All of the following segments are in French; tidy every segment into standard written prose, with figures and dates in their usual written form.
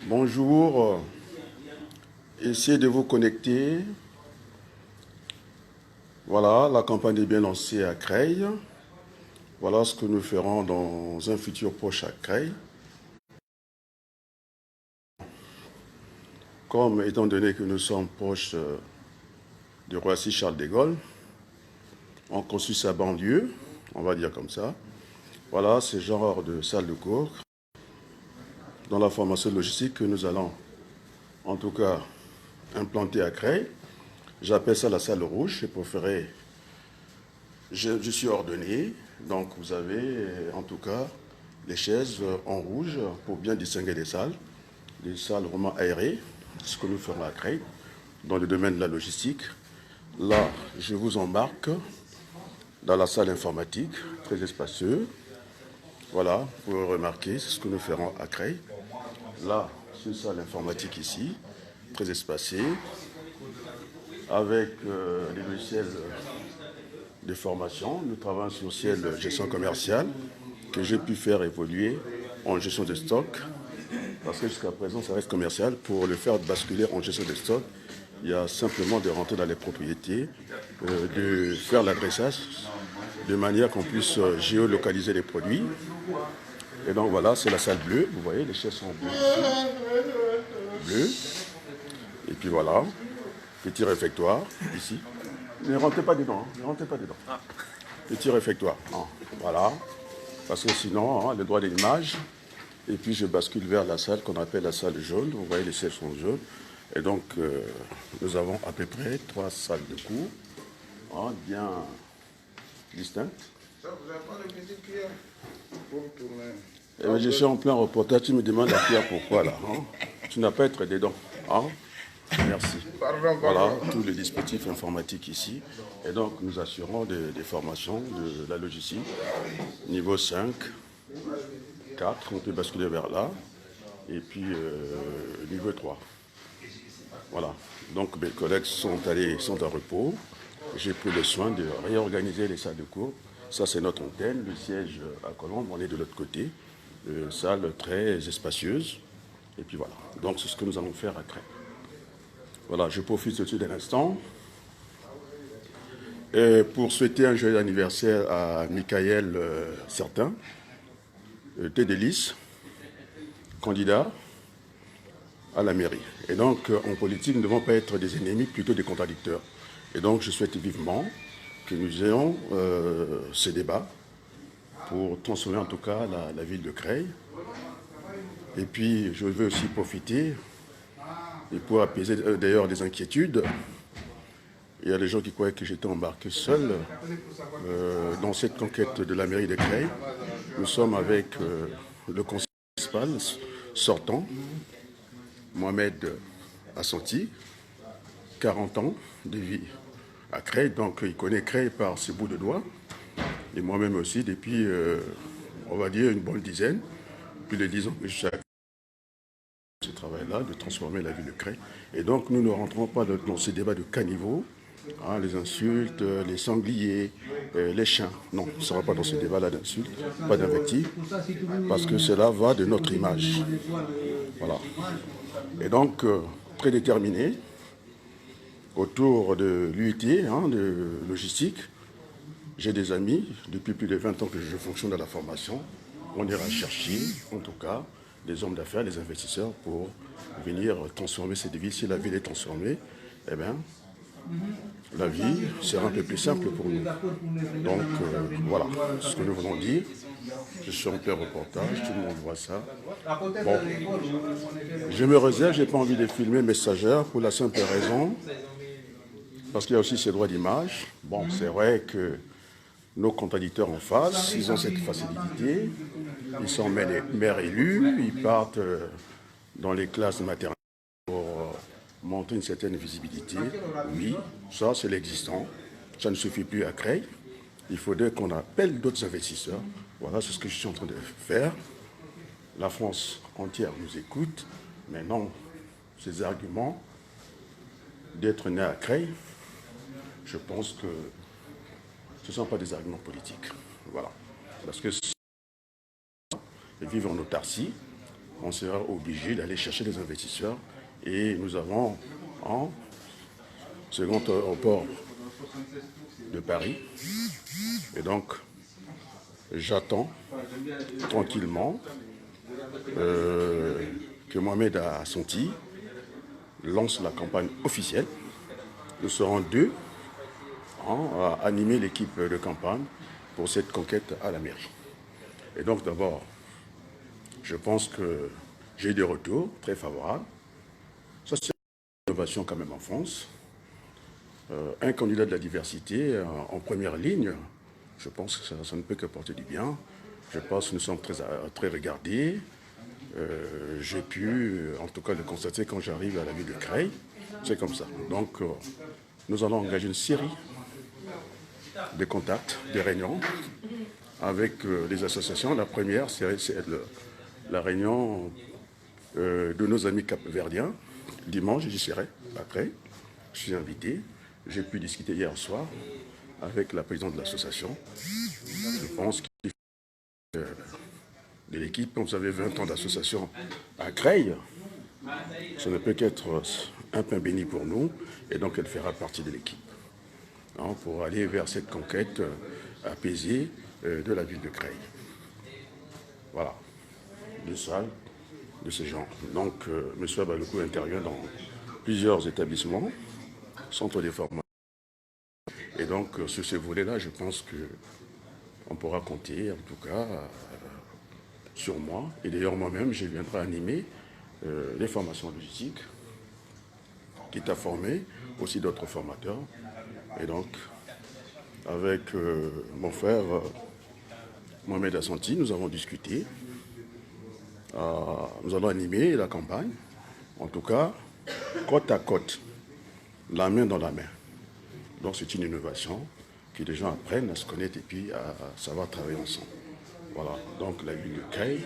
Bonjour, essayez de vous connecter. Voilà, la campagne est bien lancée à Creil. Voilà ce que nous ferons dans un futur proche à Creil. Comme étant donné que nous sommes proches de Roissy-Charles de Gaulle, on construit sa banlieue, on va dire comme ça. Voilà, ce genre de salle de cours dans la formation logistique que nous allons, en tout cas, implanter à Creil. J'appelle ça la salle rouge, j'ai préféré. Je suis ordonné, donc vous avez en tout cas les chaises en rouge pour bien distinguer les salles vraiment aérées, ce que nous ferons à Creil, dans le domaine de la logistique. Là, je vous embarque dans la salle informatique, très espacieuse. Voilà, vous pouvez remarquer, c'est ce que nous ferons à Creil. Là, c'est une salle informatique ici, très espacée, avec les logiciels de formation. Nous travaillons sur ciel gestion commerciale que j'ai pu faire évoluer en gestion de stock parce que jusqu'à présent ça reste commercial. Pour le faire basculer en gestion de stock, il y a simplement de rentrer dans les propriétés, de faire l'adressage de manière qu'on puisse géolocaliser les produits. Et donc voilà, c'est la salle bleue, vous voyez les chaises sont bleues. Et puis voilà, petit réfectoire ici. Ne rentrez pas dedans, ne rentrez pas dedans. Petit réfectoire, voilà, parce que sinon, le droit de l'image, et puis je bascule vers la salle qu'on appelle la salle jaune, vous voyez les sièges sont jaunes, et donc nous avons à peu près 3 salles de cours, bien distinctes. Ça, vous n'avez pas de petite cuillère pour tourner. Et bien, je suis en plein reportage, tu me demandes la cuillère pourquoi là, tu n'as pas à être dedans, Merci. Pardon. Voilà, tout le dispositif informatique ici. Et donc, nous assurons des formations de la logistique. Niveau 5, 4, on peut basculer vers là. Et puis, niveau 3. Voilà. Donc, mes collègues sont en repos. J'ai pris le soin de réorganiser les salles de cours. Ça, c'est notre antenne. Le siège à Colombe, on est de l'autre côté. Salle très espacieuse. Et puis voilà. Donc, c'est ce que nous allons faire après. Voilà, je profite tout d'un instant pour souhaiter un joyeux anniversaire à Michael Certain, tête de liste, candidat à la mairie. Et donc, en politique, nous ne devons pas être des ennemis, plutôt des contradicteurs. Et donc, je souhaite vivement que nous ayons ce débat pour transformer en tout cas la ville de Creil. Et puis, je veux aussi profiter et pour apaiser d'ailleurs des inquiétudes. Il y a des gens qui croyaient que j'étais embarqué seul dans cette conquête de la mairie de Creil. Nous sommes avec le conseiller municipal sortant, Mohamed Assanti, 40 ans de vie à Creil, donc il connaît Creil par ses bouts de doigts, et moi-même aussi depuis, on va dire, une bonne dizaine, plus de 10 ans que je suis à ce travail-là, de transformer la ville de Creil. Et donc nous ne rentrons pas dans ce débat de caniveau, les insultes, les sangliers, les chiens. Non, on ne sera pas dans ce débat-là d'insultes, pas d'invectives, parce que cela va de notre image. Voilà. Et donc, très déterminé autour de l'UIT, de logistique. J'ai des amis, depuis plus de 20 ans que je fonctionne dans la formation. On ira chercher, en tout cas, des hommes d'affaires, des investisseurs pour venir transformer cette ville. Si la ville est transformée, eh bien, la vie sera un peu plus simple pour nous. Donc, voilà ce que nous voulons dire. Je suis en plein reportage, tout le monde voit ça. Bon, je me réserve, je n'ai pas envie de filmer Messagère pour la simple raison, parce qu'il y a aussi ces droits d'image. Bon, c'est vrai que nos contradicteurs en face, ils ont cette facilité. Ils sont maires élus, ils partent dans les classes maternelles pour montrer une certaine visibilité. Oui, ça c'est l'existant. Ça ne suffit plus à Creil. Il faudrait qu'on appelle d'autres investisseurs. Voilà, c'est ce que je suis en train de faire. La France entière nous écoute. Mais non, ces arguments d'être né à Creil, je pense que ce ne sont pas des arguments politiques. Voilà. Parce que vivre en autarcie, on sera obligé d'aller chercher des investisseurs. Et nous avons en second aéroport de Paris. Et donc, j'attends tranquillement que Mohamed Assanti lance la campagne officielle. Nous serons deux à animer l'équipe de campagne pour cette conquête à la mairie. Et donc d'abord, je pense que j'ai des retours très favorables. Ça, c'est une innovation quand même en France. Un candidat de la diversité en première ligne, je pense que ça ne peut que porter du bien. Je pense que nous sommes très regardés. J'ai pu, en tout cas, le constater quand j'arrive à la ville de Creil. C'est comme ça. Donc, nous allons engager une série de contacts, de réunions avec les associations. La première, c'est la réunion de nos amis capverdiens. Dimanche, j'y serai après. Je suis invité. J'ai pu discuter hier soir avec la présidente de l'association. Je pense qu'il faut de l'équipe. Vous avez 20 ans d'association à Creil. Ça ne peut qu'être un pain béni pour nous. Et donc, elle fera partie de l'équipe. Pour aller vers cette conquête apaisée de la ville de Creil. Voilà. De ça, de ces gens. Donc, M. Abalokou intervient dans plusieurs établissements, centres de formation. Et donc, sur ce volet-là, je pense qu'on pourra compter, en tout cas, sur moi. Et d'ailleurs, moi-même, je viendrai animer les formations logistiques, quitte à former aussi d'autres formateurs. Et donc, avec mon frère Mohamed Assanti, nous avons discuté. Nous allons animer la campagne, en tout cas, côte à côte, la main dans la main. Donc c'est une innovation que les gens apprennent à se connaître et puis à savoir travailler ensemble. Voilà, donc la ville de Creil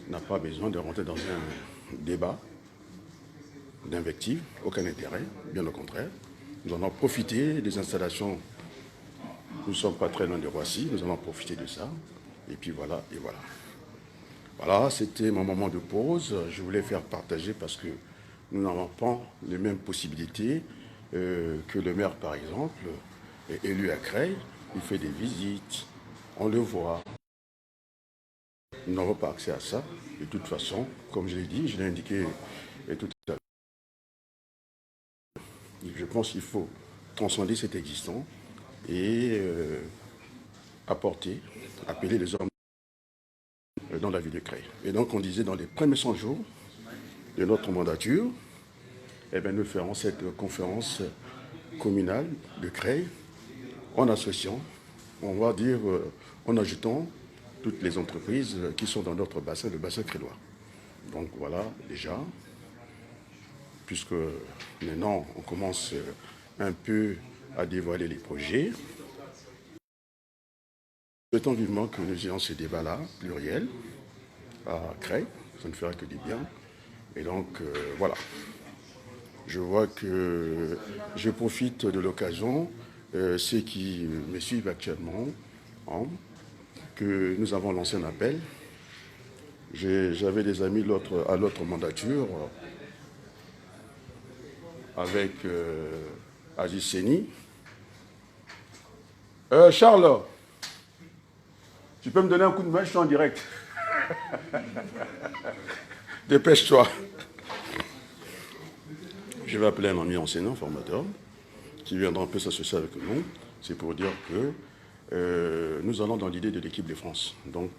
n'a pas besoin de rentrer dans un débat d'invective, aucun intérêt, bien au contraire. Nous allons profiter des installations. Nous ne sommes pas très loin de Roissy, nous allons profiter de ça. Et puis voilà, et voilà. Voilà, c'était mon moment de pause. Je voulais faire partager parce que nous n'avons pas les mêmes possibilités que le maire, par exemple, est élu à Creil. Il fait des visites, on le voit. Nous n'avons pas accès à ça. De toute façon, comme je l'ai dit, je l'ai indiqué tout à l'heure. Je pense qu'il faut transcender cet existant et apporter, appeler les hommes dans la ville de Creil. Et donc on disait dans les premiers 100 jours de notre mandature, eh bien, nous ferons cette conférence communale de Creil en associant, on va dire, en ajoutant toutes les entreprises qui sont dans notre bassin, le bassin crélois. Donc voilà, déjà, puisque maintenant on commence un peu à dévoiler les projets. Souhaitons vivement que nous ayons ce débat-là, pluriel, à Creil, ça ne fera que du bien. Et donc, voilà. Je vois que je profite de l'occasion, ceux qui me suivent actuellement, que nous avons lancé un appel. J'avais des amis à l'autre mandature, avec Aziz Seni. Charles, tu peux me donner un coup de main, je suis en direct. Dépêche-toi. Je vais appeler un ami enseignant, formateur, qui viendra un peu s'associer avec nous. C'est pour dire que nous allons dans l'idée de l'équipe de France. Donc,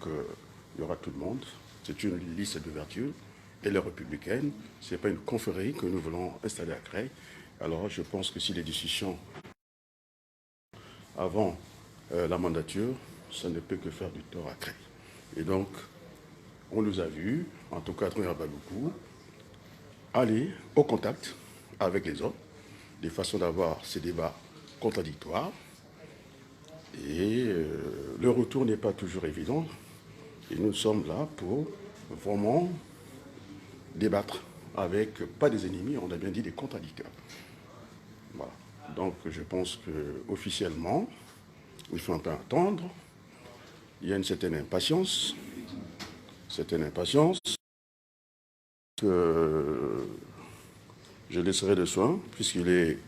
il y aura tout le monde. C'est une liste d'ouverture. Elle est républicaine. Ce n'est pas une confrérie que nous voulons installer à Creil. Alors, je pense que si les discussions avant la mandature, ça ne peut que faire du tort à Creil. Et donc, on nous a vus, en tout cas à travers Abalokou, aller au contact avec les autres, de façon d'avoir ces débats contradictoires. Et le retour n'est pas toujours évident. Et nous sommes là pour vraiment débattre avec, pas des ennemis, on a bien dit des contradicteurs. Voilà. Donc je pense qu'officiellement, il faut un peu attendre. Il y a une certaine impatience. que je laisserai le soin, puisqu'il est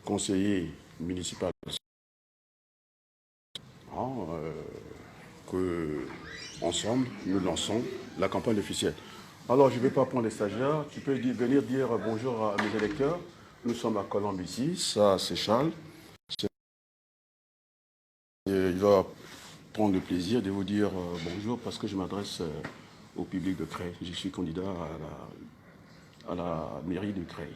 conseiller municipal, que ensemble nous lançons la campagne officielle. Alors je ne vais pas prendre les stagiaires, tu peux venir dire bonjour à mes électeurs. Nous sommes à Colombe ici, ça c'est Charles. Il va prendre le plaisir de vous dire bonjour parce que je m'adresse au public de Creil. Je suis candidat à la mairie de Creil.